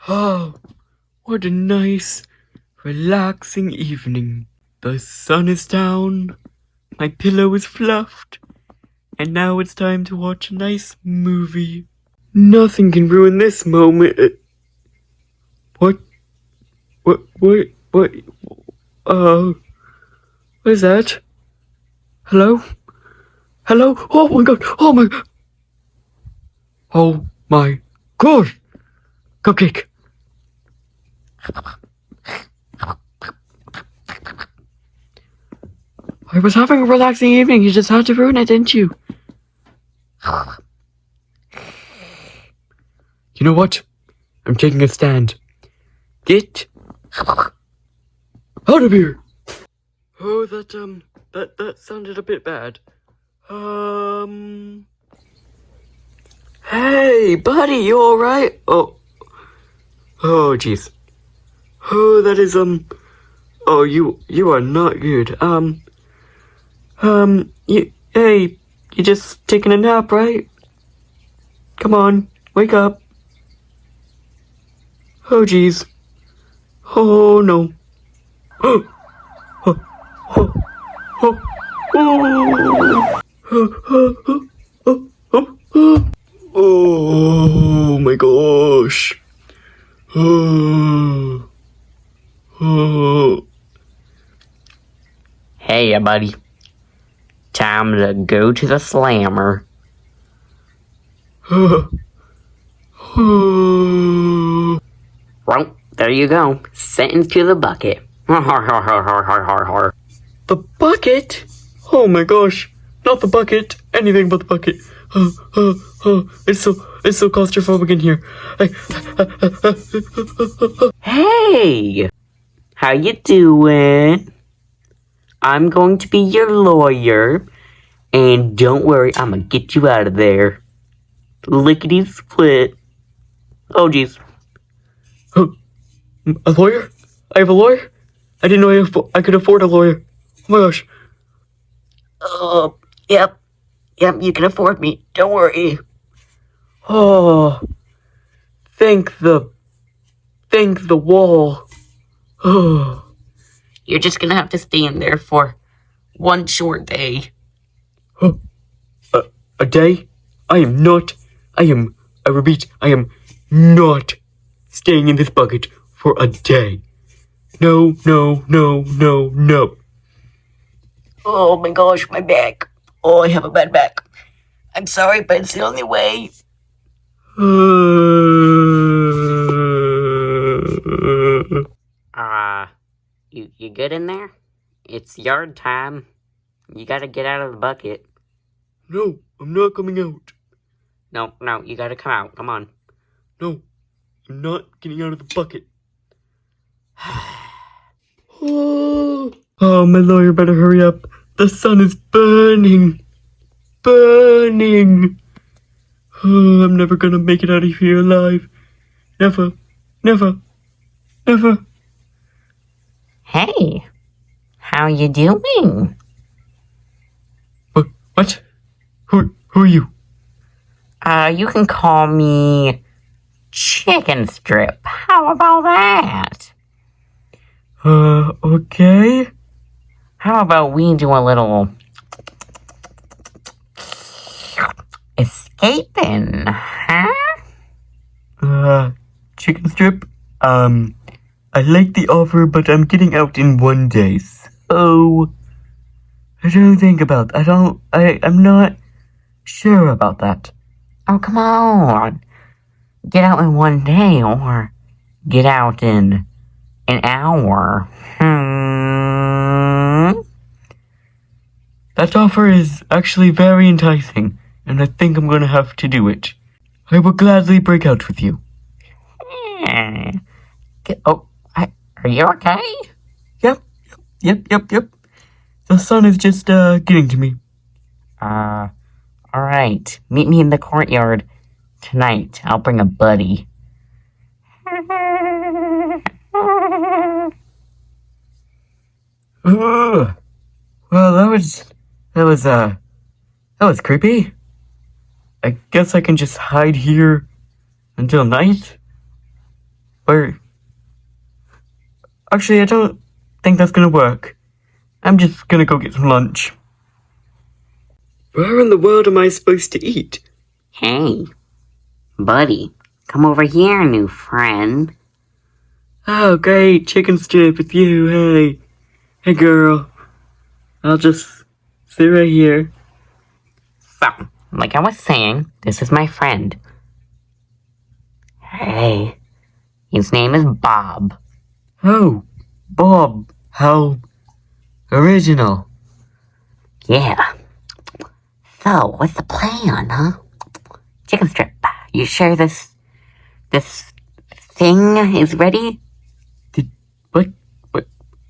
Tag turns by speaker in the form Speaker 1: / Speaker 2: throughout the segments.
Speaker 1: Oh, what a nice, relaxing evening. The sun is down, my pillow is fluffed, and now it's time to watch a nice movie. Nothing can ruin this moment. What? What is that? Hello? Hello? Oh my god! Oh my god! Oh my god! Cupcake! I was having a relaxing evening, you just had to ruin it, didn't you? You know what? I'm taking a stand. Get out of here! Oh, that sounded a bit bad. Hey, buddy, you alright? Oh, jeez. Oh, that is, oh, you are not good. Hey, you just taking a nap, right? Come on, wake up. Oh, jeez. Oh, no. Oh, oh, oh, oh, oh. Oh my gosh. Oh.
Speaker 2: Hey, buddy. Time to go to the slammer. Well, there you go. Sentenced to the bucket.
Speaker 1: The bucket? Oh my gosh. Not the bucket. Anything but the bucket. It's so claustrophobic in here.
Speaker 2: Hey! How you doing? I'm going to be your lawyer. And don't worry, I'm gonna get you out of there. Lickety split. Oh, jeez.
Speaker 1: A lawyer? I have a lawyer? I didn't know I could afford a lawyer. Oh my gosh.
Speaker 2: Yep, you can afford me. Don't worry.
Speaker 1: Oh, thank the wall. Oh.
Speaker 2: You're just gonna have to stand there for one short day.
Speaker 1: A day? I repeat, I am not staying in this bucket for a day. No.
Speaker 2: Oh my gosh, my back. Oh, I have a bad back. I'm sorry, but it's the only way. You good in there? It's yard time. You gotta get out of the bucket.
Speaker 1: No, I'm not coming out.
Speaker 2: No, you gotta come out. Come on.
Speaker 1: No, I'm not getting out of the bucket. Oh, my lawyer better hurry up. The sun is burning. Burning. Oh, I'm never gonna make it out of here alive. Never.
Speaker 2: Hey, how you doing?
Speaker 1: What? Who are you?
Speaker 2: You can call me Chicken Strip. How about that?
Speaker 1: Okay.
Speaker 2: How about we do a little escaping, huh?
Speaker 1: Chicken Strip, I like the offer, but I'm getting out in 1 day, so I'm not sure about that.
Speaker 2: Oh, come on. Get out in 1 day, or get out in an hour.
Speaker 1: That offer is actually very enticing, and I think I'm gonna have to do it. I will gladly break out with you.
Speaker 2: Are you okay?
Speaker 1: Yep. The sun is just, getting to me.
Speaker 2: Alright. Meet me in the courtyard tonight. I'll bring a buddy.
Speaker 1: Well, that was creepy. I guess I can just hide here until night. Or actually, I don't think that's gonna work. I'm just gonna go get some lunch. Where in the world am I supposed to eat?
Speaker 2: Hey, buddy, come over here, new friend.
Speaker 1: Oh, great, chicken strip with you, hey. Hey, girl. I'll just sit right here.
Speaker 2: So, like I was saying, this is my friend. Hey, his name is Bob.
Speaker 1: Oh, Bob, how original.
Speaker 2: Yeah. So, what's the plan, huh? Chicken strip, you sure this thing is ready?
Speaker 1: What?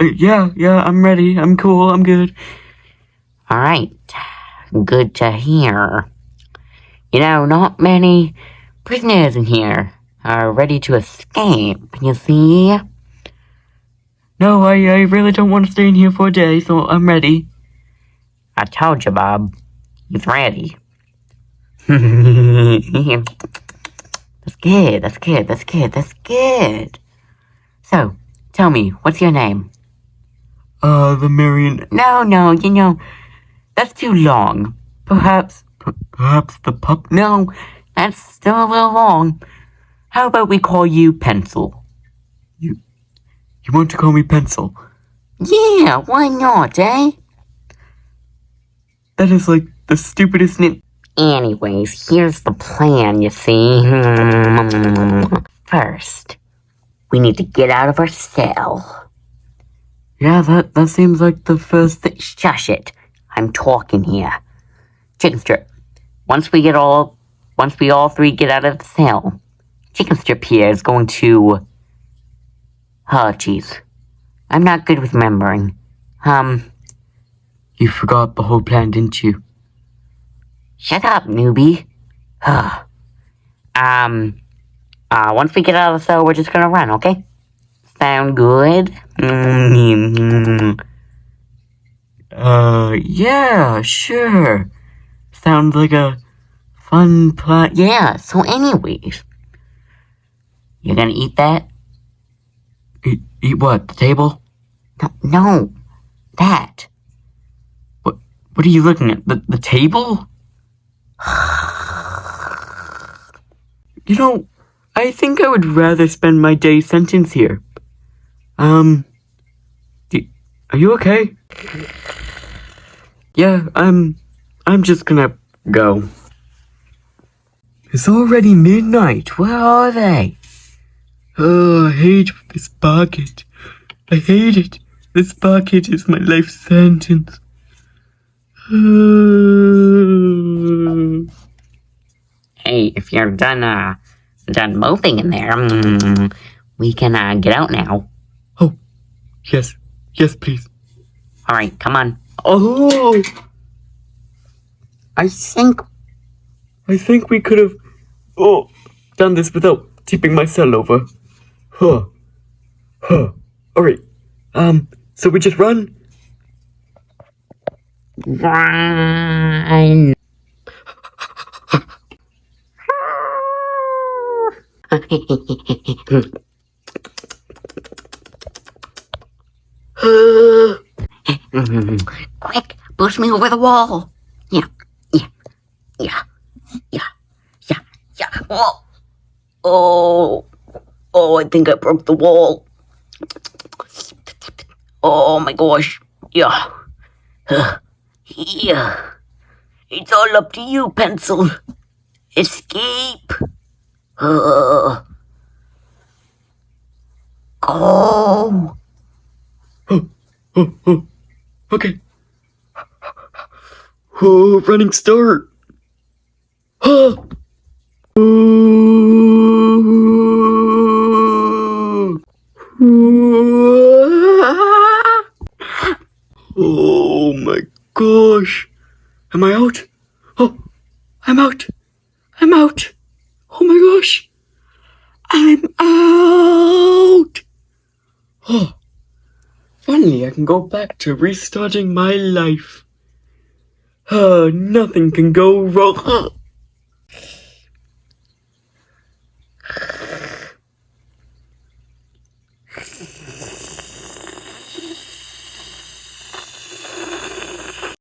Speaker 1: Yeah, I'm ready. I'm cool. I'm good.
Speaker 2: Alright, good to hear. You know, not many prisoners in here are ready to escape, you see?
Speaker 1: No, I really don't want to stay in here for a day, so I'm ready.
Speaker 2: I told you, Bob. He's ready. That's good. So, tell me, what's your name?
Speaker 1: The Marion.
Speaker 2: No, you know, that's too long. Perhaps
Speaker 1: The pup.
Speaker 2: no, that's still a little long. How about we call you Pencil?
Speaker 1: You want to call me Pencil?
Speaker 2: Yeah, why not, eh?
Speaker 1: That is like the stupidest name.
Speaker 2: Anyways, here's the plan, you see. First, we need to get out of our cell.
Speaker 1: Yeah, that seems like the first thing.
Speaker 2: Shush it. I'm talking here. Chicken Strip. Once we all three get out of the cell, Chicken Strip here is going to... Oh, jeez. I'm not good with remembering.
Speaker 1: You forgot the whole plan, didn't you?
Speaker 2: Shut up, newbie. Once we get out of the cell, we're just gonna run, okay? Sound good?
Speaker 1: Yeah, sure. Sounds like a fun plan.
Speaker 2: Yeah, so anyways. You're gonna eat that?
Speaker 1: Eat what? The table?
Speaker 2: No. That.
Speaker 1: What are you looking at? The table? You know, I think I would rather spend my day sentence here. Are you okay? Yeah, I'm just gonna go. It's already midnight. Where are they? Oh, I hate this bucket. I hate it. This bucket is my life sentence.
Speaker 2: Hey, if you're done moping in there, we can get out now.
Speaker 1: Oh, yes, please.
Speaker 2: Alright, come on.
Speaker 1: Oh,
Speaker 2: I think
Speaker 1: we could have done this without tipping my cell over. Huh. Alright. So we just run?
Speaker 2: Run. Quick, push me over the wall. Yeah. Oh, I think I broke the wall. Oh my gosh. Yeah. Yeah. It's all up to you, Pencil. Escape. Go.
Speaker 1: Okay. Oh, running start. Oh my gosh. Am I out? Oh, I'm out. Oh my gosh. I'm out. Oh, finally I can go back to restarting my life. Nothing can go wrong.